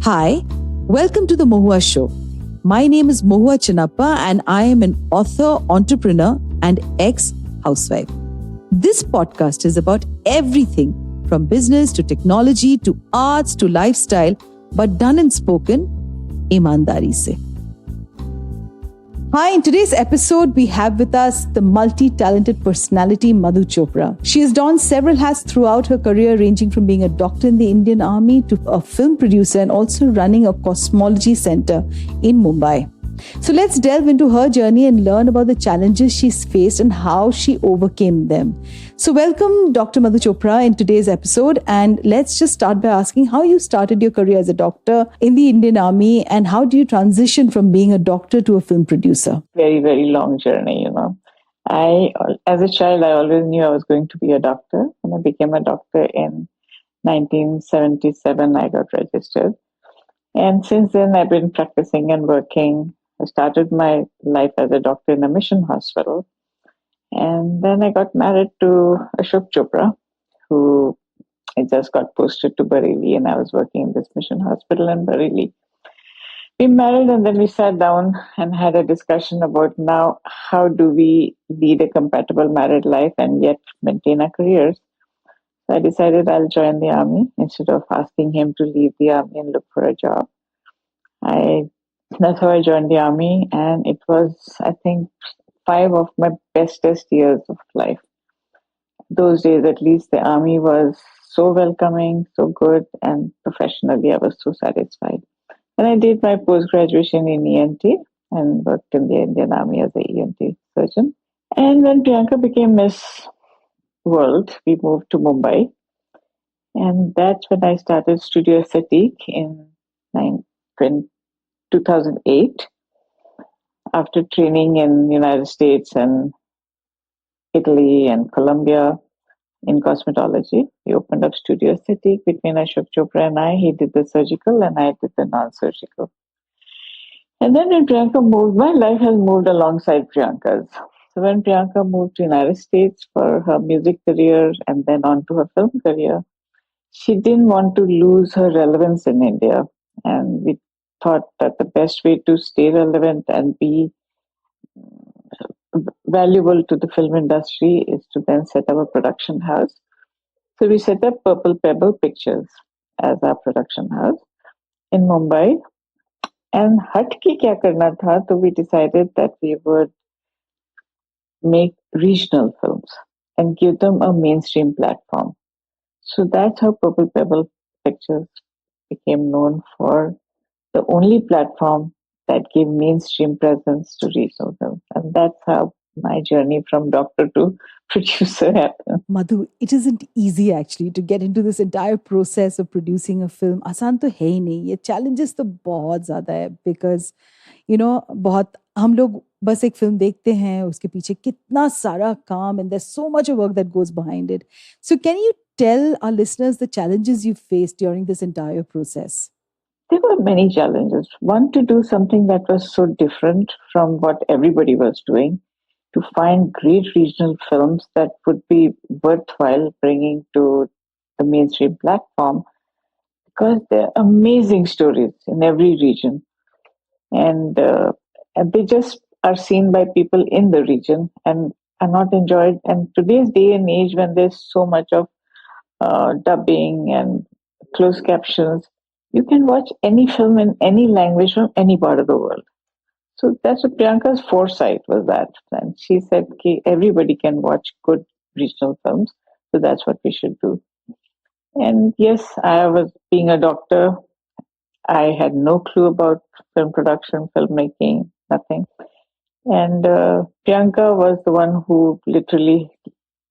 Hi, welcome to the Mohua Show. My name is Mohua Chopra and I am an author, entrepreneur and ex-housewife. This podcast is about everything from business to technology to arts to lifestyle, but done and spoken ईमानदारी से. Hi, in today's episode, we have with us the multi-talented personality Madhu Chopra. She has donned several hats throughout her career, ranging from being a doctor in the Indian Army to a film producer and also running a cosmology center in Mumbai. So let's delve into her journey and learn about the challenges she's faced and how she overcame them. So welcome Dr. Madhu Chopra in today's episode, and let's just start by asking how you started your career as a doctor in the Indian Army and how do you transition from being a doctor to a film producer? Very, very long journey, As a child, I always knew I was going to be a doctor, and I became a doctor in 1977. I got registered. And since then, I've been practicing and working. I started my life as a doctor in a mission hospital. And then I got married to Madhu Chopra, who I just got posted to Bareilly, and I was working in this mission hospital in Bareilly. We married, and then we sat down and had a discussion about now how do we lead a compatible married life and yet maintain our careers. So I decided I'll join the army instead of asking him to leave the army and look for a job. That's how I joined the army, and it was, I think, 5 of my bestest years of life. Those days, at least, the army was so welcoming, so good, and professionally, I was so satisfied. And I did my post-graduation in ENT and worked in the Indian Army as an ENT surgeon. And when Priyanka became Miss World, we moved to Mumbai. And that's when I started Studio Aesthetique in 2008. After training in United States and Italy and Colombia in cosmetology, we opened up Studio Aesthetique between Madhu Chopra and I. He did the surgical and I did the non-surgical. And then when Priyanka moved, my life has moved alongside Priyanka's. So when Priyanka moved to United States for her music career and then on to her film career, she didn't want to lose her relevance in India. And we thought that the best way to stay relevant and be valuable to the film industry is to then set up a production house. So we set up Purple Pebble Pictures as our production house in Mumbai. And hatke kya karna tha, so we decided that we would make regional films and give them a mainstream platform. So that's how Purple Pebble Pictures became known for the only platform that gave mainstream presence to regional films. And that's how my journey from doctor to producer happened. Madhu, it isn't easy actually to get into this entire process of producing a film. आसान तो है ही नहीं. ये challenges तो बहुत ज़्यादा है because बहुत हम लोग बस एक फिल्म देखते हैं उसके पीछे कितना सारा काम and there's so much work that goes behind it. So can you tell our listeners the challenges you faced during this entire process? There were many challenges. One, to do something that was so different from what everybody was doing, to find great regional films that would be worthwhile bringing to the mainstream platform, because there are amazing stories in every region. And they just are seen by people in the region and are not enjoyed. And today's day and age, when there's so much of dubbing and closed captions, you can watch any film in any language from any part of the world. So that's what Priyanka's foresight was that. And she said, okay, everybody can watch good regional films. So that's what we should do. And yes, I was being a doctor. I had no clue about film production, filmmaking, nothing. And Priyanka was the one who literally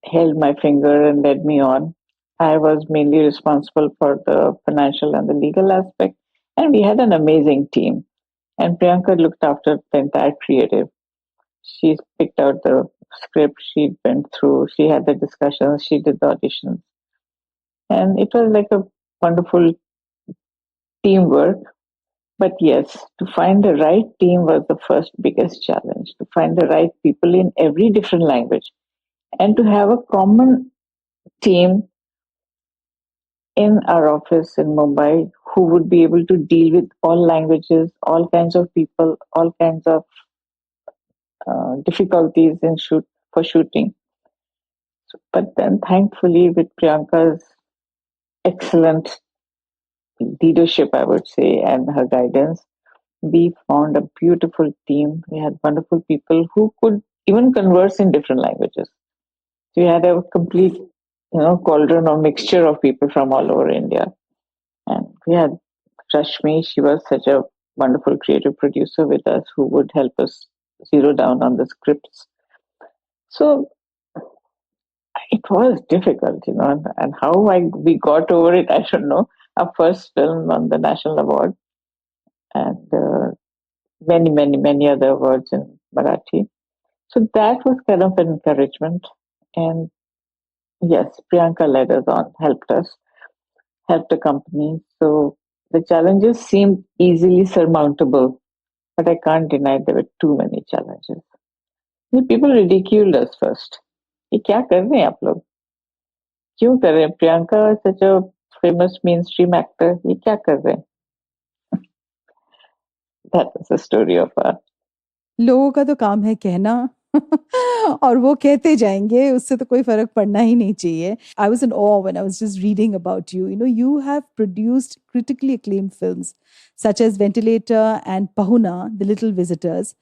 held my finger and led me on. I was mainly responsible for the financial and the legal aspect. And we had an amazing team. And Priyanka looked after the entire creative. She picked out the script, she went through, she had the discussions, she did the auditions. And it was like a wonderful teamwork. But yes, to find the right team was the first biggest challenge, to find the right people in every different language and to have a common team in our office in Mumbai who would be able to deal with all languages, all kinds of people, all kinds of difficulties in for shooting. But then, thankfully, with Priyanka's excellent leadership, I would say, and her guidance, we found a beautiful team. We had wonderful people who could even converse in different languages. So we had a complete, cauldron or mixture of people from all over India. And we had Rashmi. She was such a wonderful creative producer with us who would help us zero down on the scripts. So it was difficult, and how we got over it, I don't know. Our first film on the National Award, and many, many, many other awards in Marathi. So that was kind of an encouragement. And yes, Priyanka led us on, helped us, helped the company. So the challenges seemed easily surmountable, but I can't deny there were too many challenges. People ridiculed us first. ये क्या कर रहे हैं आप लोग? क्यों कर रहे हैं? Priyanka such a famous mainstream actor, ये क्या कर रहे हैं? That was the story of her. लोगों का तो काम है कहना और वो कहते जाएंगे, उससे तो कोई फर्क पड़ना ही नहीं चाहिए. I was in awe when I was just reading about you. You have produced critically acclaimed films such as Ventilator and Pahuna, The Little Visitors.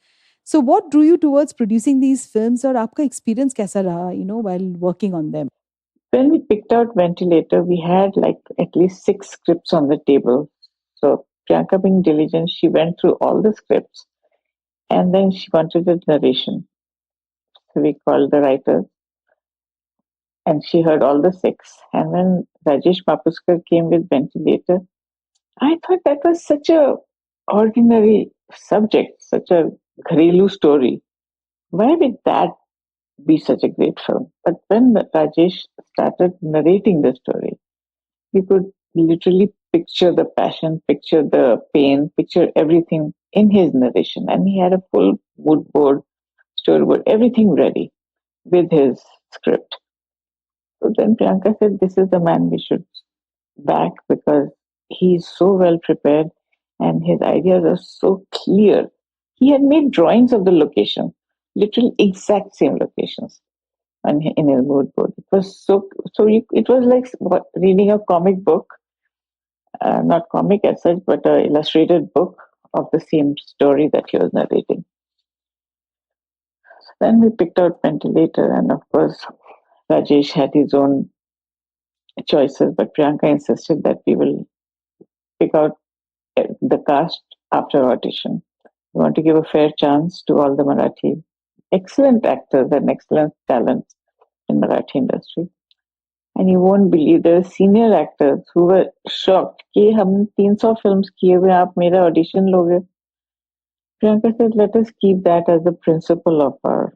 So what drew you towards producing these films, और आपका experience कैसा रहा, while working on them? When we picked out Ventilator, we had like at least 6 scripts on the table. So Priyanka, being diligent, she went through all the scripts and then she wanted a narration. So we called the writers and she heard all the 6. And when Rajesh Mapuskar came with Ventilator, I thought that was such a ordinary subject, such a gharelu story. Why would that be such a great film? But when Rajesh started narrating the story, you could literally picture the passion, picture the pain, picture everything in his narration. And he had a full mood board, storyboard, everything ready with his script. So then Priyanka said, this is the man we should back because he's so well prepared and his ideas are so clear. He had made drawings of the location, literally exact same locations in his mood board. It was it was like reading a comic book, not comic as such, but an illustrated book of the same story that he was narrating. So then we picked out Ventilator, and of course, Rajesh had his own choices, but Priyanka insisted that we will pick out the cast after audition. We want to give a fair chance to all the Marathi excellent actors and excellent talents in Marathi industry. And you won't believe there are senior actors who were shocked कि हम 300 films किए हुए आप मेरा audition लोगे. Priyanka said, let us keep that as the principle of our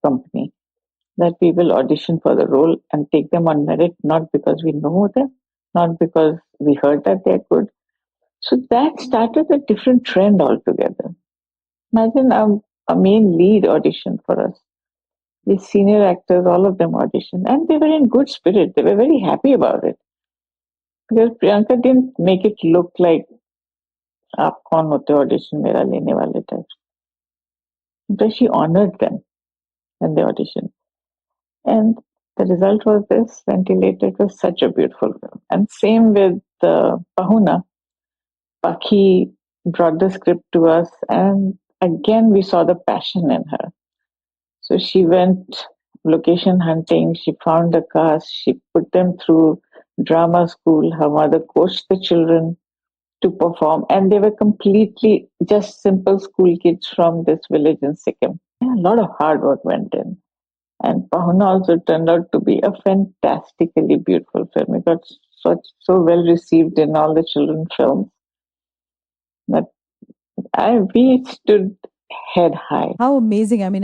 company, that we will audition for the role and take them on merit, not because we know them, not because we heard that they're good. So that started a different trend altogether. Imagine a main lead audition for us. The senior actors, all of them auditioned, and they were in good spirit. They were very happy about it. Because Priyanka didn't make it look like आप कौन होते audition मेरा लेने वाले type. But she honored them when they auditioned. And the result was this, Ventilator. It was such a beautiful film. And same with Pahuna. Pakhi brought the script to us, and again we saw the passion in her. So she went location hunting, she found the cast, she put them through drama school, her mother coached the children to perform, and they were completely just simple school kids from this village in Sikkim. And a lot of hard work went in. And Pahuna also turned out to be a fantastically beautiful film. It got so well received in all the children's films that we stood head high. How amazing. I mean,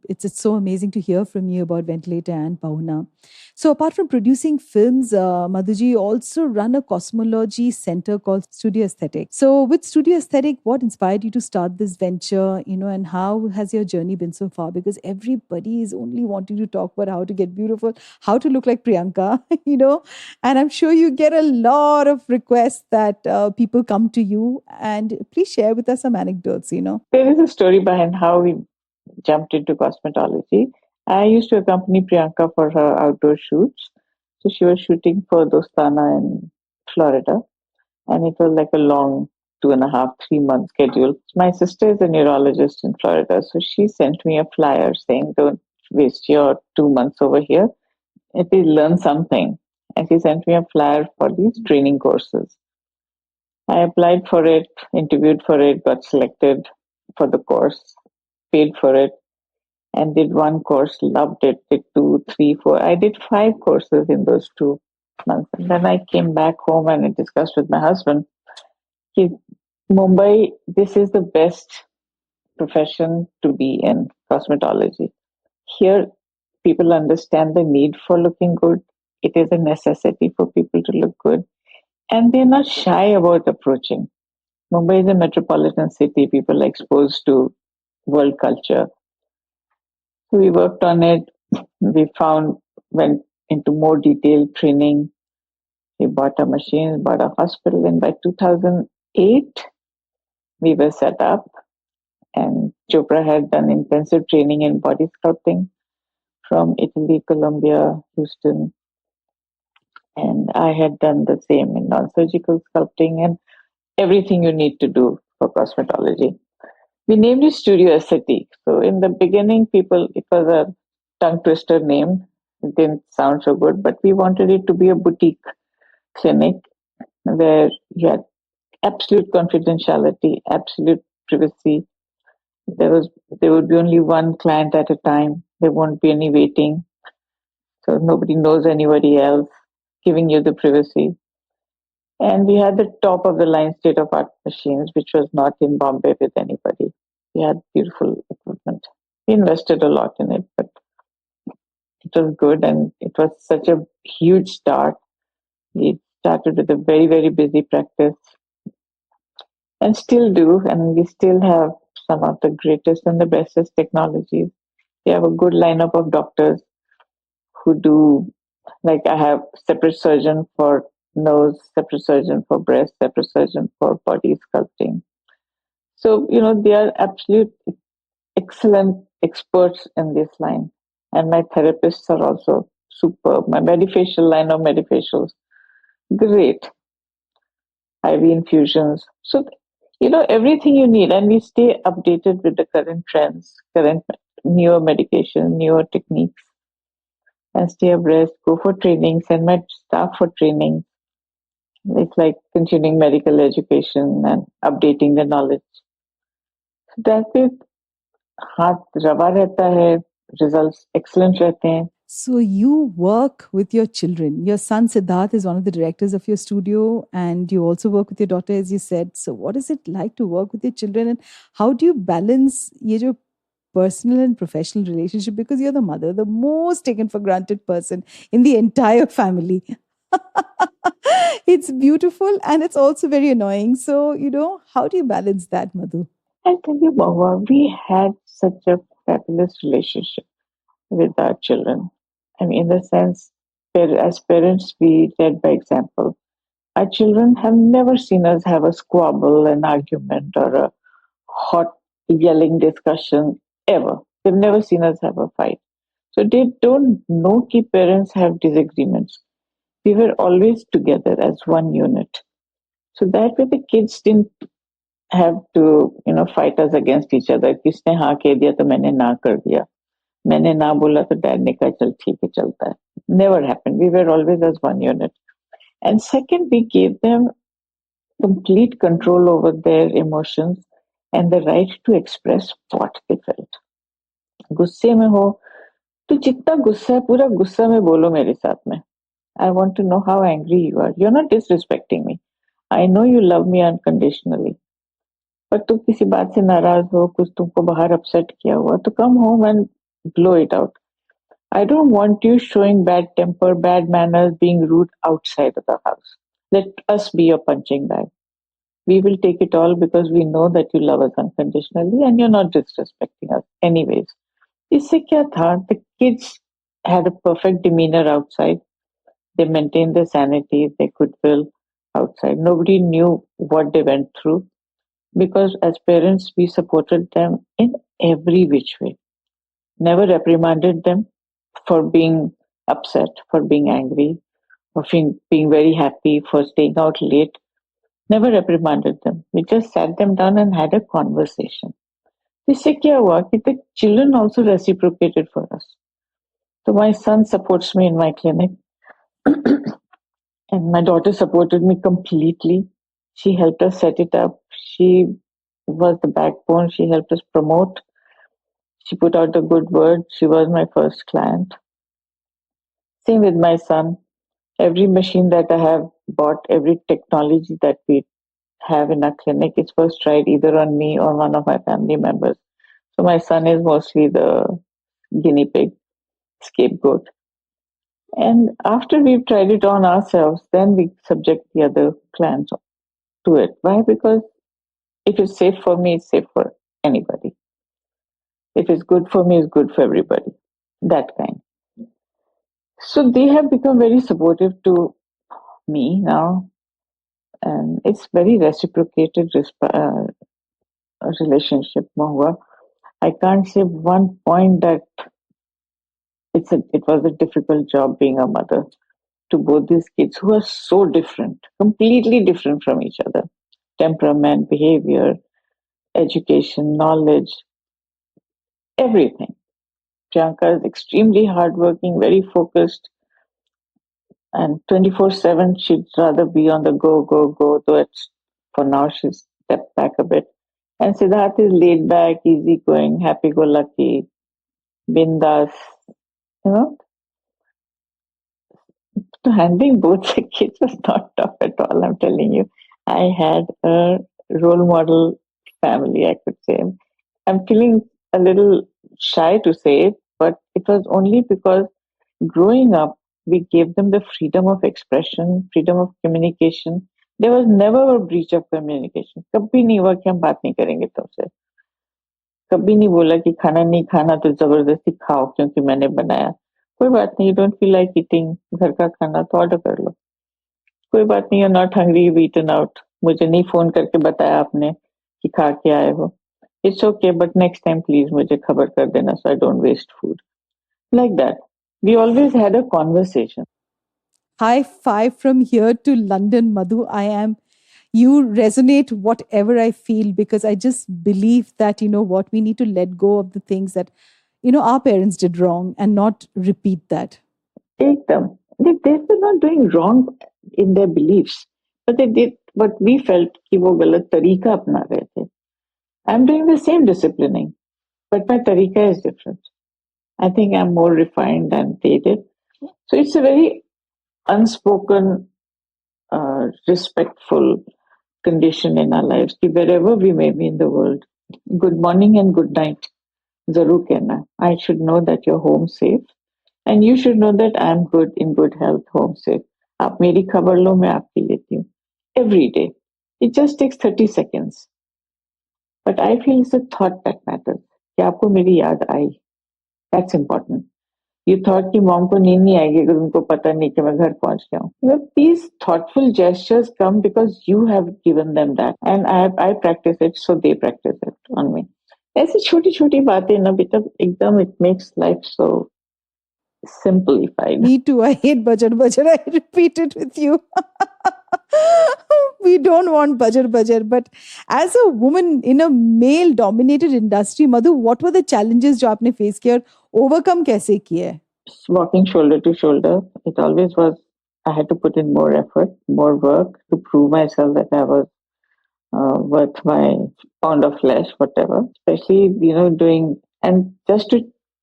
it's so amazing to hear from you about Ventilator and Pahuna. So apart from producing films, Madhuji, you also run a cosmology center called Studio Aesthetic. So with Studio Aesthetic, what inspired you to start this venture, and how has your journey been so far? Because everybody is only wanting to talk about how to get beautiful, how to look like Priyanka, and I'm sure you get a lot of requests that people come to you, and please share with us some anecdotes. There is a story behind how we jumped into cosmetology. I used to accompany Priyanka for her outdoor shoots. So she was shooting for Dostana in Florida, and it was like a long 2.5, 3 month schedule. My sister is a neurologist in Florida, so she sent me a flyer saying, "Don't waste your 2 months over here. At least learn something." And she sent me a flyer for these training courses. I applied for it, interviewed for it, got selected for the course, paid for it, and did one course, loved it, did two, three, four. I did 5 courses in those 2 months. And then I came back home and I discussed with my husband. He, Mumbai, this is the best profession to be in, cosmetology. Here, people understand the need for looking good. It is a necessity for people to look good. And they're not shy about approaching. Mumbai is a metropolitan city. People are exposed to world culture. So we worked on it. Went into more detailed training. We bought a machine, bought a hospital, and by 2008, we were set up. And Chopra had done intensive training in body sculpting from Italy, Colombia, Houston. And I had done the same in non-surgical sculpting and everything you need to do for cosmetology. We named it Studio Aesthetique. So in the beginning, it was a tongue twister name. It didn't sound so good, but we wanted it to be a boutique clinic where you had absolute confidentiality, absolute privacy. There would be only one client at a time. There won't be any waiting. So nobody knows anybody else, giving you the privacy. And we had the top of the line state of art machines, which was not in Bombay with anybody. We had beautiful equipment. We invested a lot in it, but it was good and it was such a huge start. We started with a very, very busy practice and still do, and we still have some of the greatest and the bestest technologies. We have a good lineup of doctors who do, like I have separate surgeon for nose, separate surgeon for breast, separate surgeon for body sculpting. So, they are absolute excellent experts in this line. And my therapists are also superb. My medifacial line of medifacials, great. IV infusions. So, everything you need. And we stay updated with the current trends, current newer medication, newer techniques, and stay abreast, go for training, send my staff for training. It's like continuing medical education and updating the knowledge. So that way, हाथ रवा रहता है, results excellent रहते हैं. So you work with your children. Your son Siddharth is one of the directors of your studio, and you also work with your daughter, as you said. So what is it like to work with your children, and how do you balance your personal and professional relationship? Because you're the mother, the most taken for granted person in the entire family. It's beautiful and it's also very annoying. So, how do you balance that, Madhu? I'll tell you, Mohua, we had such a fabulous relationship with our children. I mean, in the sense, as parents, we led by example. Our children have never seen us have a squabble, an argument, or a hot yelling discussion ever. They've never seen us have a fight. So they don't know that parents have disagreements. We were always together as one unit. So that way the kids didn't have to, fight us against each other. किसने हाँ कह दिया तो मैंने ना कर दिया. मैंने ना बोला तो डैड ने कहा चल ठीक है चलता है. Never happened. We were always as one unit. And second, we gave them complete control over their emotions and the right to express what they felt. गुस्से में हो तो जितना गुस्सा है पूरा गुस्सा में बोलो मेरे साथ में. I want to know how angry you are. You're not disrespecting me. I know you love me unconditionally. पर तुम किसी बात से नाराज हो, कुछ तुमको बाहर अपसेट किया हुआ, तो come home and blow it out. I don't want you showing bad temper, bad manners, being rude outside of the house. Let us be your punching bag. We will take it all because we know that you love us unconditionally and you're not disrespecting us anyways. इससे क्या था? The kids had a perfect demeanor outside. They maintained their sanity, their goodwill outside. Nobody knew what they went through because as parents, we supported them in every which way. Never reprimanded them for being upset, for being angry, for being very happy, for staying out late. Never reprimanded them. We just sat them down and had a conversation. इससे क्या हुआ कि the children also reciprocated for us. So my son supports me in my clinic, and my daughter supported me completely. She helped us set it up. She was the backbone. She helped us promote. She put out a good word. She was my first client. Same with my son. Every machine that I have bought, every technology that we have in our clinic is first tried either on me or one of my family members. So my son is mostly the guinea pig, scapegoat. And after we've tried it on ourselves, then we subject the other clients to it. Why? Because if it's safe for me, it's safe for anybody. If it's good for me, it's good for everybody. That kind. So they have become very supportive to me now, and it's very reciprocated relationship, Mohua. I can't say one point that it was a difficult job being a mother to both these kids who are so different, completely different from each other. Temperament, behavior, education, knowledge, everything. Priyanka is extremely hardworking, very focused, and 24/7 she'd rather be on the go, go, go. Though it's for now she's stepped back a bit. And Siddharth is laid back, easygoing, happy go lucky, bindas, you know. So handling both the kids was not tough at all, I'm telling you. I had a role model family, I could say. I'm feeling a little shy to say it, but it was only because growing up, we gave them the freedom of expression, freedom of communication. There was never a breach of communication. कभी नहीं हुआ कि हम बात नहीं करेंगे तुमसे. कभी नहीं बोला कि खाना नहीं खाना तो जबरदस्ती खाओ क्योंकि मैंने बनाया. कोई बात नहीं, you don't feel like eating घर का खाना तो ऑर्डर कर लो. कोई बात नहीं, you're not hungry, you've eaten out. मुझे नहीं फोन करके बताया आपने कि खा के आए हो. It's okay, but next time please मुझे खबर कर देना so I don't waste food. Like that. We always had a conversation. High five from here to London, Madhu. You resonate whatever I feel because I just believe that, you know what, we need to let go of the things that, our parents did wrong and not repeat that. Take them. They were not doing wrong in their beliefs, but they did what we felt कि वो गलत तरीका अपना रहे थे. I'm doing the same disciplining, but my tarika is different. I think I'm more refined than they did. So it's a very unspoken, respectful condition in our lives. कि wherever we may be in the world, good morning and good night. जरूर कहना. I should know that you're home safe. And you should know that I'm good, in good health, home safe. आप मेरी खबर लो, मैं आपकी लेती हूँ. Every day. It just takes 30 seconds. But I feel it's a thought that matters. कि आपको मेरी याद आई. That's important. You thought कि mom को नींद नहीं आएगी अगर उनको पता नहीं कि मैं घर पहुंच गया हूँ. These thoughtful gestures come because you have given them that. And I practice it, so they practice it on me. ऐसी छोटी छोटी बातें ना बेटा एकदम it makes life so simplified. Me too. I hate bajar bajar. I repeat it with you. We don't want bajar bajar. But as a woman in a male dominated industry, Madhu, what were the challenges जो आपने face किए और overcome कैसे किए? Walking shoulder to shoulder, it always was. I had to put in more effort, more work to prove myself that I was worth my pound of flesh, whatever. Especially, doing, and just to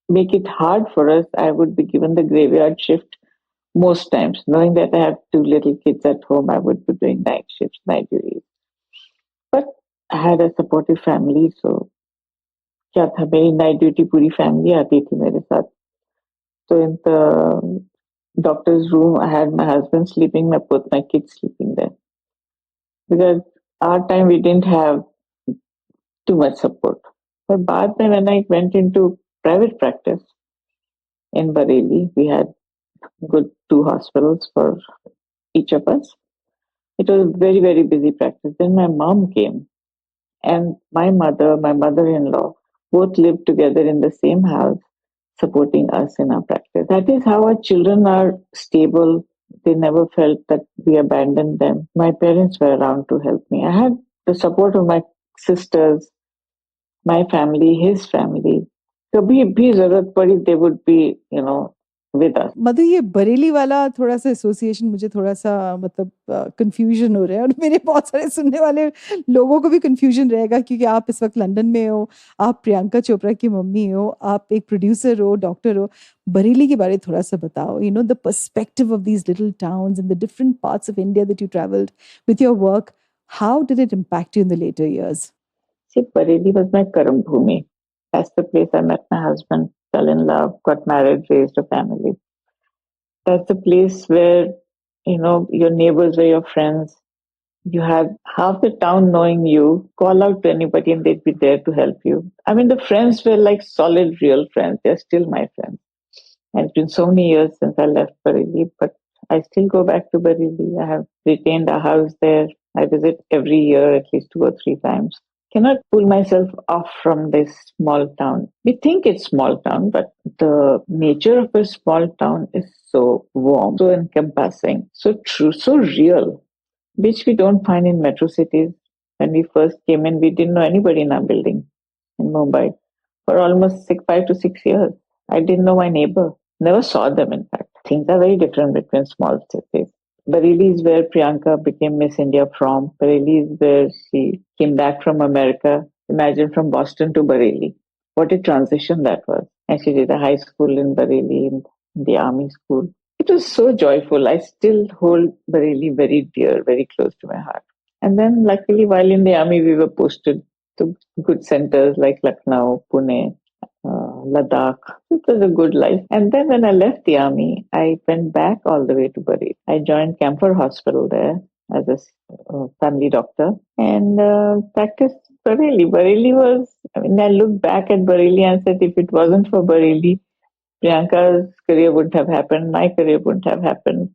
make it hard for us, I would be given the graveyard shift most times. Knowing that I have two little kids at home, I would be doing night shifts, night duties. But I had a supportive family, so क्या था मेरी night duty पूरी family आती थी मेरे साथ. So in the doctor's room, I had my husband sleeping, my both my kids sleeping there. Because our time we didn't have too much support. But बाद में when I went into private practice in Bareilly, we had good 2 hospitals for each of us. It was a very, very busy practice. Then my mom came and my mother-in-law, both lived together in the same house, supporting us in our practice. That is how our children are stable. They never felt that we abandoned them. My parents were around to help me. I had the support of my sisters, my family, his family. कभी भी जरूरत पड़ी, they would be, with us. मधु, ये बरेली वाला थोड़ा सा association मुझे थोड़ा सा मतलब कंफ्यूजन हो रहा है, और मेरे बहुत सारे सुनने वाले लोगों को भी कंफ्यूजन रहेगा, क्योंकि आप इस वक्त लंदन में हो, आप प्रियंका चोपड़ा की मम्मी हो, आप एक प्रोड्यूसर हो, डॉक्टर हो. बरेली के बारे थोड़ा सा बताओ, the perspective of these little towns in the different parts of India that you travelled with your work. How did it impact you in the latter years? See, Bareilly was my Karam Bhumi. That's the place I met my husband, fell in love, got married, raised a family. That's the place where, your neighbors were your friends. You had half the town knowing you, call out to anybody and they'd be there to help you. I mean, the friends were like solid, real friends. They're still my friends. And it's been so many years since I left Bareilly, but I still go back to Bareilly. I have retained a house there. I visit every year at least 2 or 3 times. Cannot pull myself off from this small town. We think it's small town, but the nature of a small town is so warm, so encompassing, so true, so real, which we don't find in metro cities. When we first came in, we didn't know anybody in our building in Mumbai. For almost 5 to 6 years, I didn't know my neighbor. Never saw them, in fact. Things are very different between small cities. Bareilly is where Priyanka became Miss India from. Bareilly is where she came back from America. Imagine from Boston to Bareilly. What a transition that was. And she did a high school in Bareilly, in the army school. It was so joyful. I still hold Bareilly very dear, very close to my heart. And then, luckily, while in the army, we were posted to good centers like Lucknow, Pune, Ladakh. It was a good life. And then when I left the army, I went back all the way to Bareilly. I joined Camphor Hospital there as a family doctor and practiced Bareilly. Bareilly was, I look back at Bareilly and said, if it wasn't for Bareilly, Priyanka's career wouldn't have happened, my career wouldn't have happened.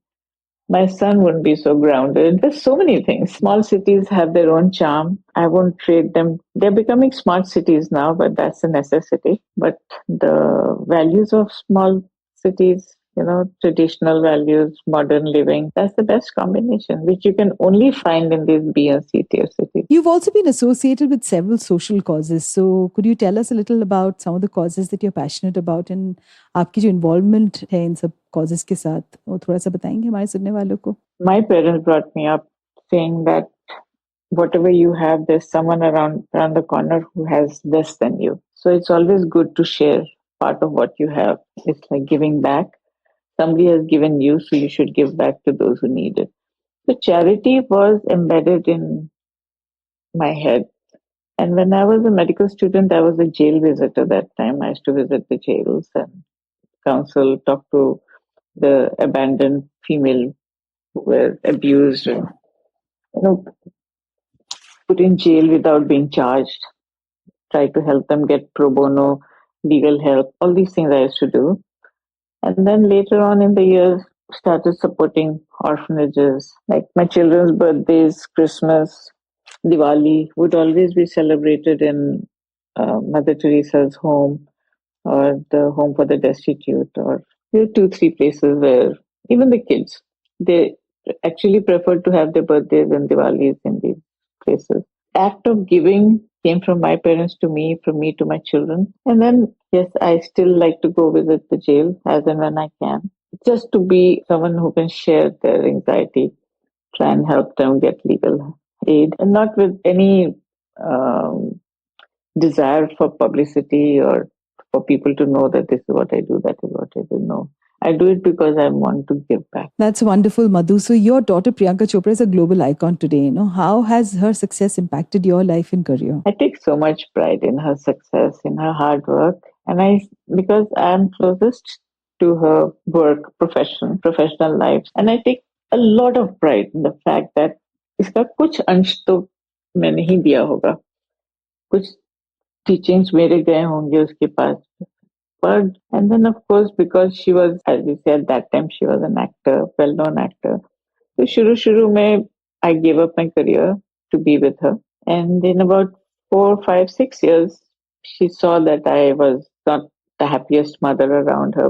My son wouldn't be so grounded. There's so many things. Small cities have their own charm. I won't trade them. They're becoming smart cities now, but that's a necessity. But the values of small cities, traditional values, modern living, that's the best combination, which you can only find in these B and C tier cities. You've also been associated with several social causes. So could you tell us a little about some of the causes that you're passionate about, and आपकी जो involvement है इन सब causes के साथ, वो थोड़ा सा बताएंगे हमारे सुनने वालों को? My parents brought me up saying that whatever you have, there's someone around the corner who has less than you. So it's always good to share part of what you have. It's like giving back. Somebody has given you, so you should give back to those who need it. So charity was embedded in my head. And when I was a medical student, I was a jail visitor that time. I used to visit the jails and counsel, talk to the abandoned female who were abused and, put in jail without being charged. Try to help them get pro bono legal help. All these things I used to do. And then later on in the years, started supporting orphanages. Like my children's birthdays, Christmas, Diwali would always be celebrated in Mother Teresa's home or the home for the destitute, or there are 2, 3 places where even the kids, they actually prefer to have their birthdays and Diwalis in these places. Act of giving came from my parents to me, from me to my children. And then, yes, I still like to go visit the jail as and when I can, just to be someone who can share their anxiety, try and help them get legal aid, and not with any desire for publicity or for people to know that this is what I do, that is what I do. No. I do it because I want to give back. That's wonderful, Madhu. So your daughter Priyanka Chopra is a global icon today. How has her success impacted your life and career? I take so much pride in her success, in her hard work, and because I'm closest to her work, professional life, and I take a lot of pride in the fact that इसका कुछ अंश तो मैं नहीं दिया होगा, कुछ teachings मेरे गए होंगे उसके पास. But and then of course because she was, as we said at that time, she was an actor, well-known actor. So shuru mein I gave up my career to be with her. And in about 4, 5, 6 years, she saw that I was not the happiest mother around her,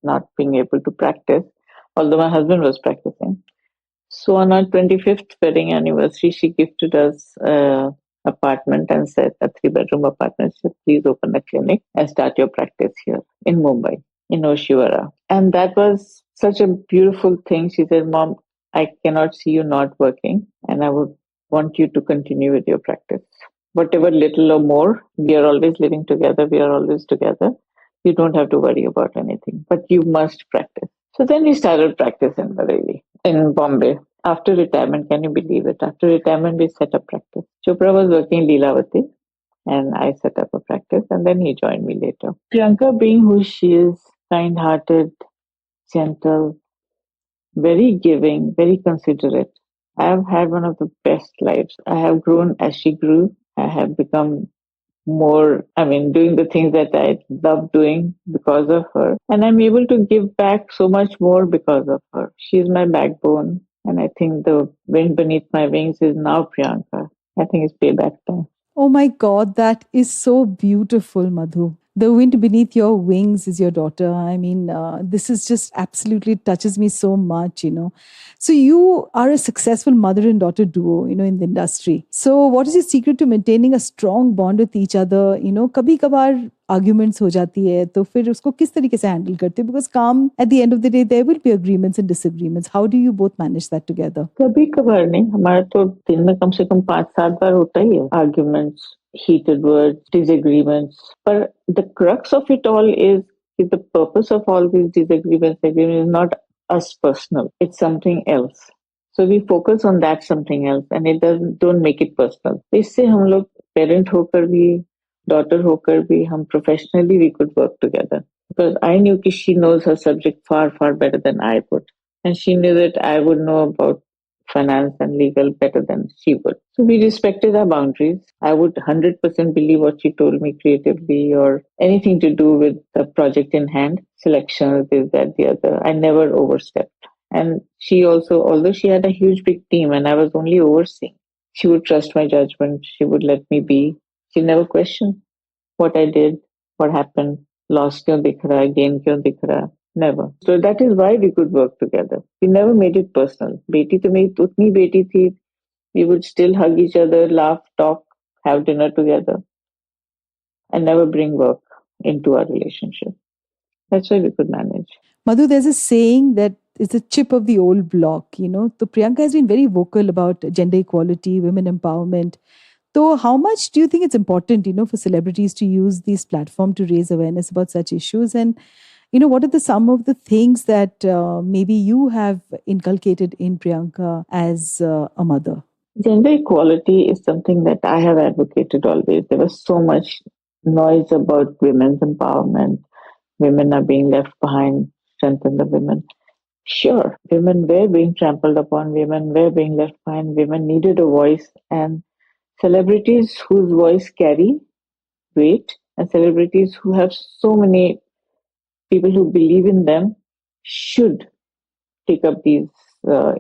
not being able to practice, although my husband was practicing. So on our 25th wedding anniversary, she gifted us an apartment and said, a 3-bedroom apartment. She said, please open a clinic and start your practice here in Mumbai, in Oshiwara. And that was such a beautiful thing. She said, Mom, I cannot see you not working, and I would want you to continue with your practice. Whatever little or more, we are always living together. We are always together. You don't have to worry about anything, but you must practice. So then we started practice in Bareilly, in Bombay. After retirement, can you believe it? After retirement, we set up practice. Chopra was working in Leelavati, and I set up a practice, and then he joined me later. Priyanka, being who she is, kind-hearted, gentle, very giving, very considerate. I have had one of the best lives. I have grown as she grew. I have become doing the things that I love doing because of her. And I'm able to give back so much more because of her. She's my backbone. And I think the wind beneath my wings is now Priyanka. I think it's payback time. Oh my God, that is so beautiful, Madhu. The wind beneath your wings is your daughter. This is just absolutely touches me so much. So you are a successful mother and daughter duo, in the industry. So what is your secret to maintaining a strong bond with each other? कभी कभार arguments हो जाती है, तो फिर उसको किस तरीके से handle करते? Because at the end of the day, there will be agreements and disagreements. How do you both manage that together? कभी कभार नहीं, हमारा तो दिन में कम से कम 5-7 बार होता ही है. Arguments, heated words, disagreements. But the crux of it all is the purpose of all these disagreements is not us personal. It's something else. So we focus on that something else, and don't make it personal. इससे हम लोग parent होकर भी, daughter होकर भी, हम professionally we could work together. Because I knew that she knows her subject far, far better than I would. And she knew that I would know about finance and legal better than she would. So we respected our boundaries. I would 100% believe what she told me creatively or anything to do with the project in hand, selection, this, that, the other. I never overstepped. And she also, although she had a huge big team and I was only overseeing, she would trust my judgment. She would let me be. She never questioned what I did, what happened, loss kyun dikh raha, gain kyun dikh raha. Never. So that is why we could work together. We never made it personal. Beti to me, utni beti thi. We would still hug each other, laugh, talk, have dinner together, and never bring work into our relationship. That's why we could manage. Madhu, there's a saying that is a chip of the old block. So Priyanka has been very vocal about gender equality, women empowerment. So how much do you think it's important, for celebrities to use these platforms to raise awareness about such issues? And what are some of the things that maybe you have inculcated in Priyanka as a mother? Gender equality is something that I have advocated always. There was so much noise about women's empowerment. Women are being left behind, strengthen the women. Sure, women were being trampled upon, women were being left behind, women needed a voice, and celebrities whose voice carry weight and celebrities who have so many people who believe in them should take up these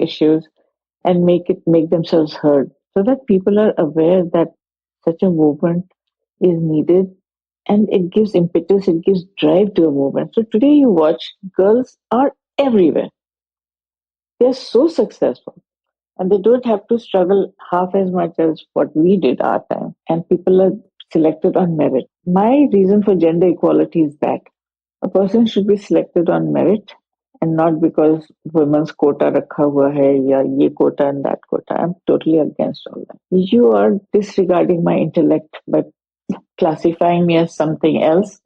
issues and make themselves heard so that people are aware that such a movement is needed, and it gives impetus, it gives drive to a movement. So today you watch, girls are everywhere. They're so successful and they don't have to struggle half as much as what we did our time, and people are selected on merit. My reason for gender equality is that a person should be selected on merit and not because women's quota rakha hua hai ya ye quota and that quota. I'm totally against all that. You are disregarding my intellect by classifying me as something else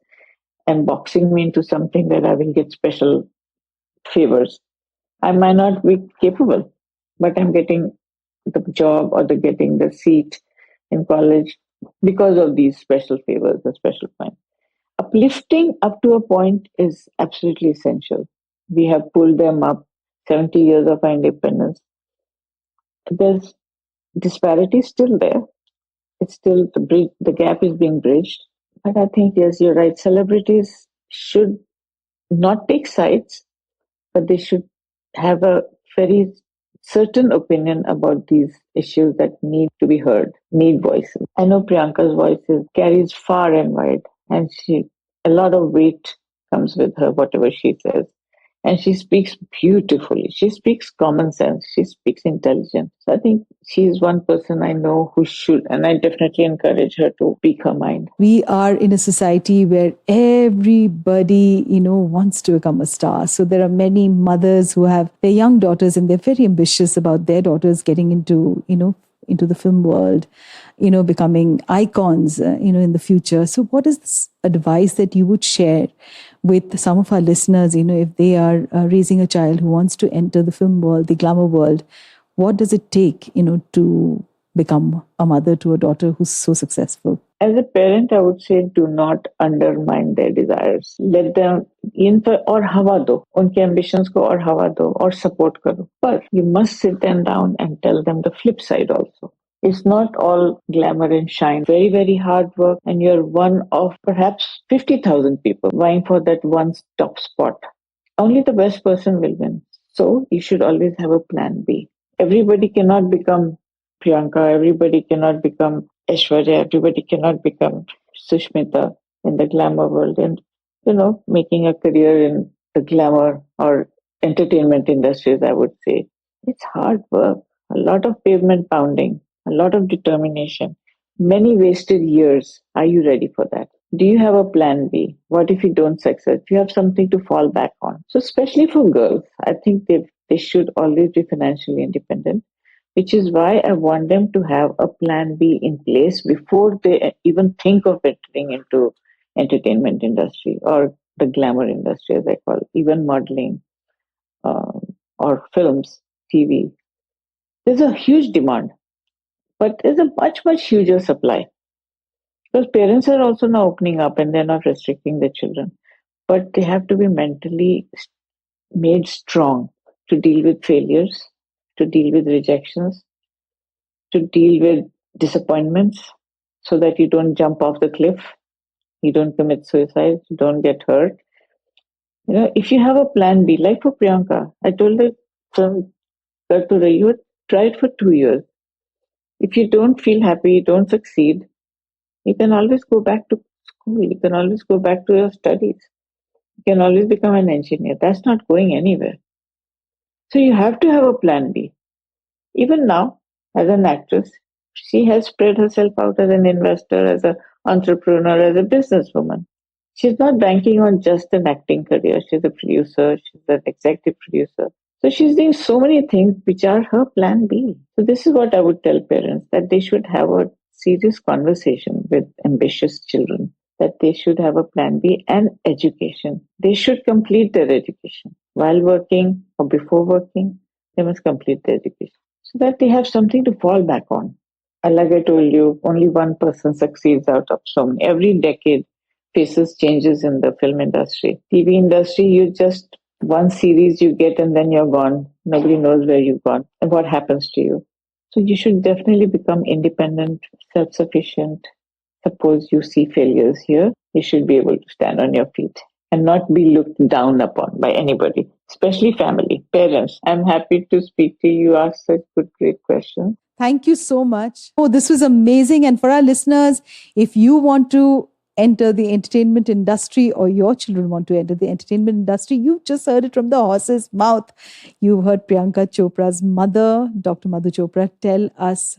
and boxing me into something that I will get special favors. I might not be capable, but I'm getting the job or getting the seat in college because of these special favors, the special points. Uplifting up to a point is absolutely essential. We have pulled them up 70 years of our independence. There's disparity still there. It's still the gap is being bridged. But I think, yes, you're right. Celebrities should not take sides, but they should have a very certain opinion about these issues that need to be heard, need voices. I know Priyanka's voice carries far and wide, and a lot of weight comes with her, whatever she says. And she speaks beautifully. She speaks common sense. She speaks intelligence. So I think she is one person I know who should, and I definitely encourage her to speak her mind. We are in a society where everybody, wants to become a star. So there are many mothers who have their young daughters and they're very ambitious about their daughters getting into the film world, becoming icons, in the future. So what is this advice that you would share with some of our listeners, if they are raising a child who wants to enter the film world, the glamour world? What does it take, to become a mother to a daughter who's so successful? As a parent, I would say do not undermine their desires. Let them or hawa do, unke ambitions ko or hawa do or support karo. But you must sit them down and tell them the flip side also. It's not all glamour and shine. Very, very hard work, and you're one of perhaps 50,000 people vying for that one top spot. Only the best person will win. So you should always have a plan B. Everybody cannot become Priyanka, everybody cannot become Aishwarya, everybody cannot become Sushmita in the glamour world. And, making a career in the glamour or entertainment industries, I would say, it's hard work. A lot of pavement pounding, a lot of determination, many wasted years. Are you ready for that? Do you have a plan B? What if you don't succeed? Do you have something to fall back on? So especially for girls, I think they should always be financially independent, which is why I want them to have a plan B in place before they even think of entering into entertainment industry or the glamour industry, as I call it, even modeling or films, TV. There's a huge demand, but there's a much, much huger supply. Because parents are also now opening up and they're not restricting their children. But they have to be mentally made strong to deal with failures, to deal with rejections, to deal with disappointments so that you don't jump off the cliff, you don't commit suicide, you don't get hurt. If you have a plan B, like for Priyanka, I told her from Kartura, you try it for 2 years. If you don't feel happy, you don't succeed, you can always go back to school. You can always go back to your studies. You can always become an engineer. That's not going anywhere. So you have to have a plan B. Even now, as an actress, she has spread herself out as an investor, as an entrepreneur, as a businesswoman. She's not banking on just an acting career. She's a producer. She's an executive producer. So she's doing so many things which are her plan B. So this is what I would tell parents, that they should have a serious conversation with ambitious children, that they should have a plan B and education. They should complete their education. While working or before working, they must complete their education so that they have something to fall back on. And like I told you, only one person succeeds out of so many. Every decade faces changes in the film industry. TV industry, you just one series you get and then you're gone. Nobody knows where you've gone and what happens to you. So you should definitely become independent, self-sufficient. Suppose you see failures here, you should be able to stand on your feet and not be looked down upon by anybody, especially family, parents. I'm happy to speak to you. You asked such good, great questions. Thank you so much. Oh, this was amazing. And for our listeners, if you want to enter the entertainment industry or your children want to enter the entertainment industry, you've just heard it from the horse's mouth. You've heard Priyanka Chopra's mother, Dr. Madhu Chopra, tell us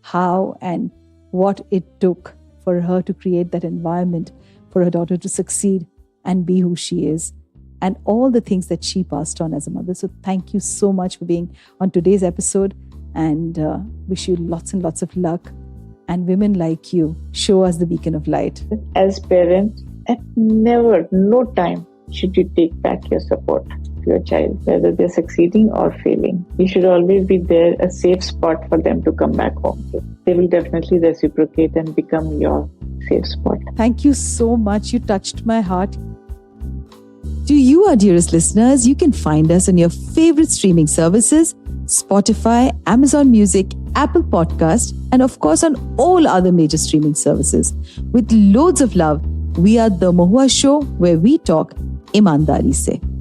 how and what it took for her to create that environment for her daughter to succeed and be who she is, and all the things that she passed on as a mother. So thank you so much for being on today's episode, and wish you lots and lots of luck. And women like you show us the beacon of light. As parents, at no time should you take back your support. to your child, whether they're succeeding or failing. You should always be there, a safe spot for them to come back home to. They will definitely reciprocate and become your safe spot. Thank you so much. You touched my heart. To you, our dearest listeners, you can find us on your favorite streaming services, Spotify, Amazon Music, Apple Podcast, and of course on all other major streaming services. With loads of love, we are the Mohua Show, where we talk ईमानदारी से.